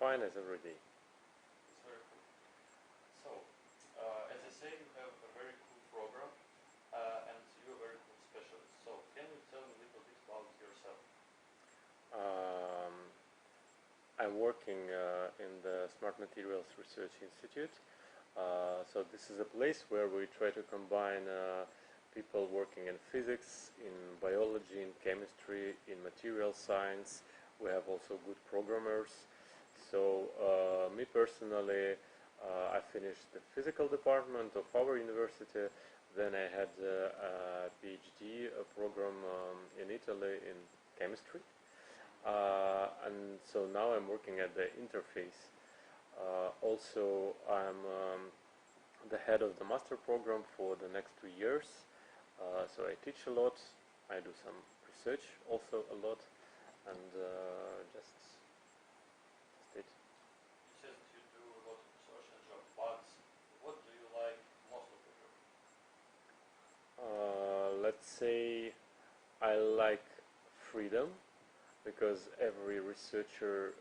fine as every day. It's very cool. So, as I say, you have a very cool program, and you're a very cool specialist. So, can you tell me a little bit about yourself? Um, I'm working in the Smart Materials Research Institute. So this is a place where we try to combine people working in physics, in biology, in chemistry, in material science. We have also good programmers. So me personally, I finished the physical department of our university. Then I had a PhD program in Italy in chemistry. And so now I'm working at the interface. Also, I'm the head of the master program for the next 2 years. So I teach a lot. I do some research also a lot, and just it. You said that you do a lot of research and job, but what do you like most of the job? Let's say I like freedom, because every researcher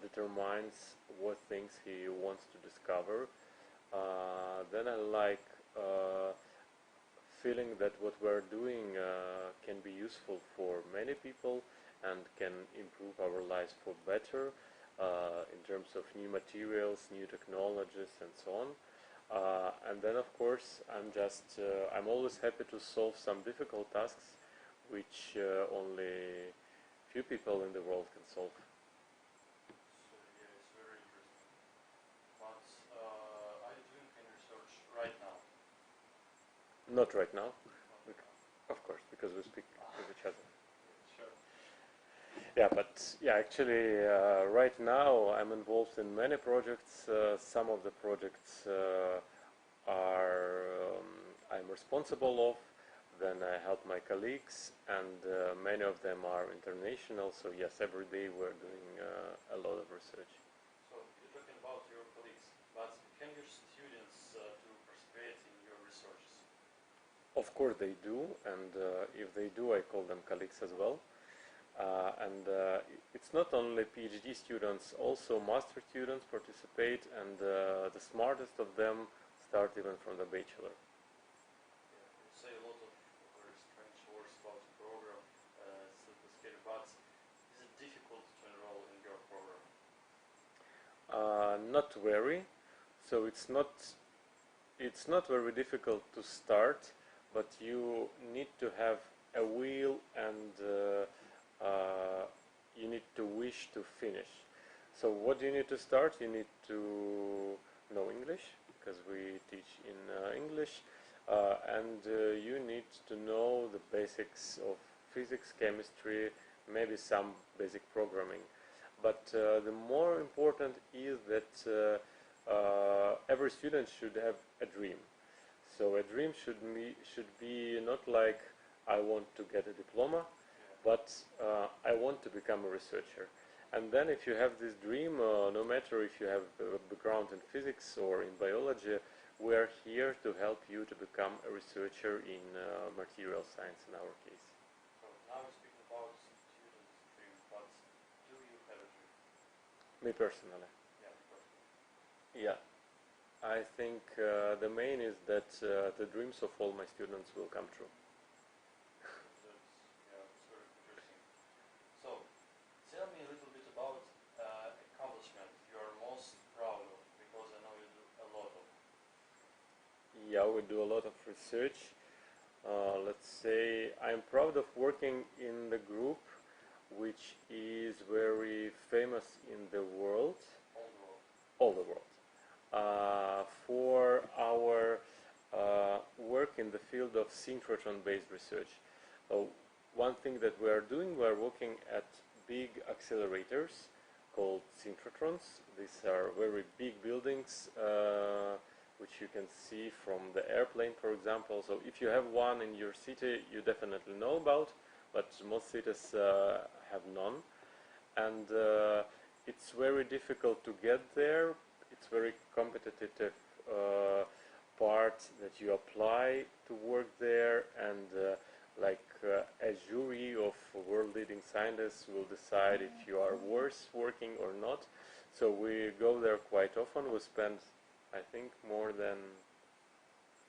determines what things he wants to discover. Then I like feeling that what we're doing can be useful for many people and can improve our lives for better in terms of new materials, new technologies, and so on. And then, of course, I'm always happy to solve some difficult tasks which only few people in the world can solve. So, yeah, it's very interesting. But are you doing any research right now? Not right now, Not right now. of course, because we speak with each other. Yeah, sure. Yeah, but yeah, actually, right now I'm involved in many projects. Some of the projects I'm responsible of. Then I help my colleagues, and many of them are international. So yes, every day we're doing a lot of research. So, you're talking about your colleagues, but can your students to participate in your researches? Of course they do, and if they do, I call them colleagues as well. And it's not only PhD students, also master students participate, and the smartest of them start even from the bachelor. Yeah, you say a lot of very strange words about the program. It's a little scary, but is it difficult to enroll in your program? Not very, so it's not very difficult to start, but you need to have a will, and you need to wish to finish. So what do you need to start? You need to know English, because we teach in English, and you need to know the basics of physics, chemistry, maybe some basic programming. But the more important is that every student should have a dream. So a dream should be not like I want to get a diploma, Yeah. but I want to become a researcher. And then if you have this dream, no matter if you have a background in physics or in biology, we are here to help you to become a researcher in material science in our case. So now we speak about students' dream, but do you have a dream? Me personally. Yeah, personally. Yeah, I think the main is that the dreams of all my students will come true. That's very interesting. So, tell me a little bit about accomplishment you are most proud of, because I know you do a lot of. Yeah, we do a lot of research. Let's say I'm proud of working in the group which is very famous in the world, All the world. all the world, for our work in the field of synchrotron-based research. One thing that we are doing, we are working at big accelerators called synchrotrons. These are very big buildings which you can see from the airplane, for example. So if you have one in your city, you definitely know about, but most cities have none. And it's very difficult to get there. It's very competitive part that you apply to work there, and a jury of world leading scientists will decide if you are worth working or not. So we go there quite often. We spend, I think, more than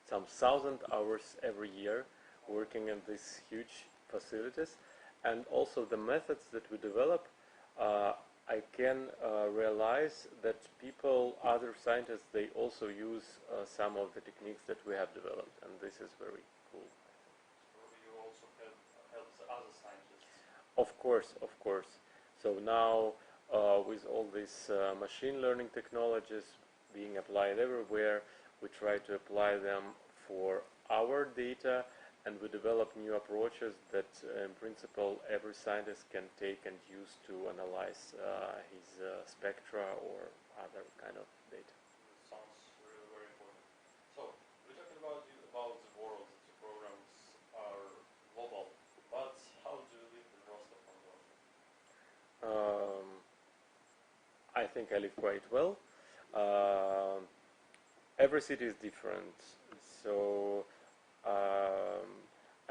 some 1,000 hours every year working in these huge facilities, and also the methods that we develop. Uh, I can realize that people, other scientists, they also use some of the techniques that we have developed, and this is very cool. So you also help the other scientists. Of course, of course. So now, with all these machine learning technologies being applied everywhere, we try to apply them for our data, and we develop new approaches that, in principle, every scientist can take and use to analyze his spectra or other kind of data. It sounds really very important. So we're talking about the world. The programs are global, but how do you live in Rostov on Don? I think I live quite well. Um every city is different, so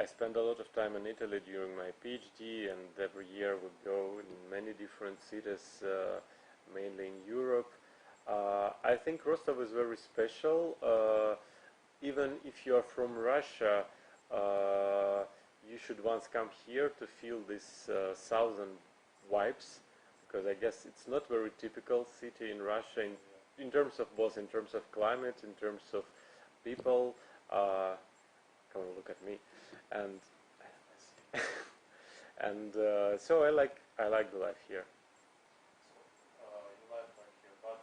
I spend a lot of time in Italy during my PhD, and every year we go in many different cities, mainly in Europe. I think Rostov is very special. Even if you are from Russia, uh, you should once come here to feel this southern vibes, because I guess it's not very typical city in Russia in terms of both in terms of climate, in terms of people. Come and look at me, and and so I like the life here. So you live like here, but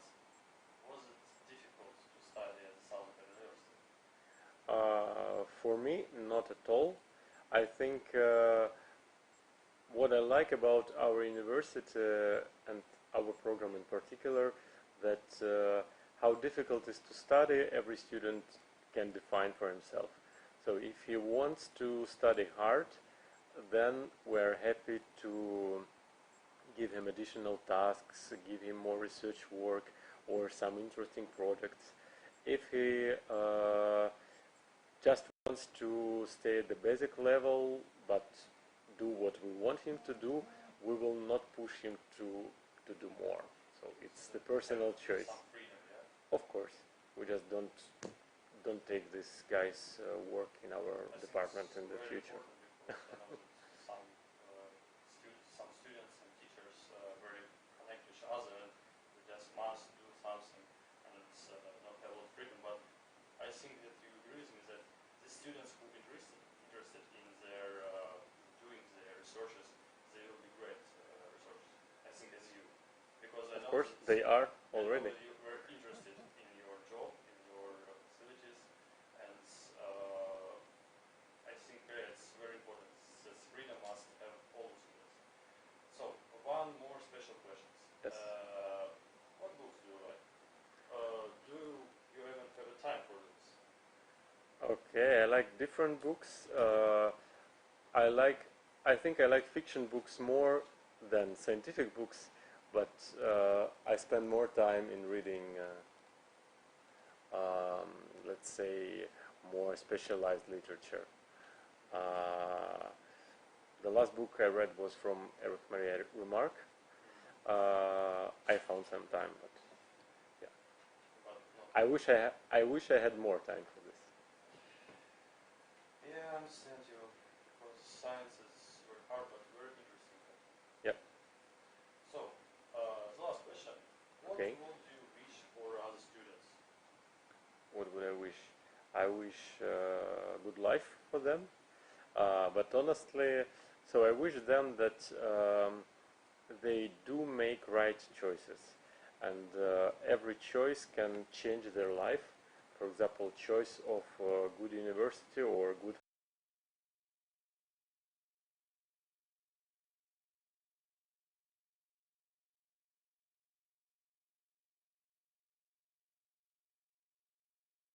was it difficult to study at Southern University? For me, not at all. I think what I like about our university and our program in particular, that how difficult it is to study, every student can define for himself. So if he wants to study hard, then we're happy to give him additional tasks, give him more research work or some interesting projects. If he just wants to stay at the basic level but do what we want him to do, we will not push him to do more. So it's the personal choice. Some freedom, yeah. Of course, we just don't take this guy's work in our I think department it's in the very future. important because I know that some students and teachers very connect to each other and we just must do something and it's not have a lot of freedom. But I think that you agree with me that the students who interested in their doing their researches, they will be great researchers. I think as you, because I Of know course, that they are I know already. that you were interested in your job, in your facilities, and I think it's very important that freedom must have all the students. So, one more special question. Yes. What books do you like? Do you even have a time for this? Okay, I like different books. I like, I think I like fiction books more than scientific books, but I spend more time in reading, let's say, more specialized literature. Uh, the last book I read was from Eric Maria Remarque. I found some time, but yeah, But not. I wish I had more time for this. Yeah, I understand you. Because science is very hard but very interesting. Yep. So, the last question. What Okay. would you wish for other students? What would I wish? I wish good life for them. But honestly, so I wish them that they do make right choices, and every choice can change their life. For example, choice of good university or good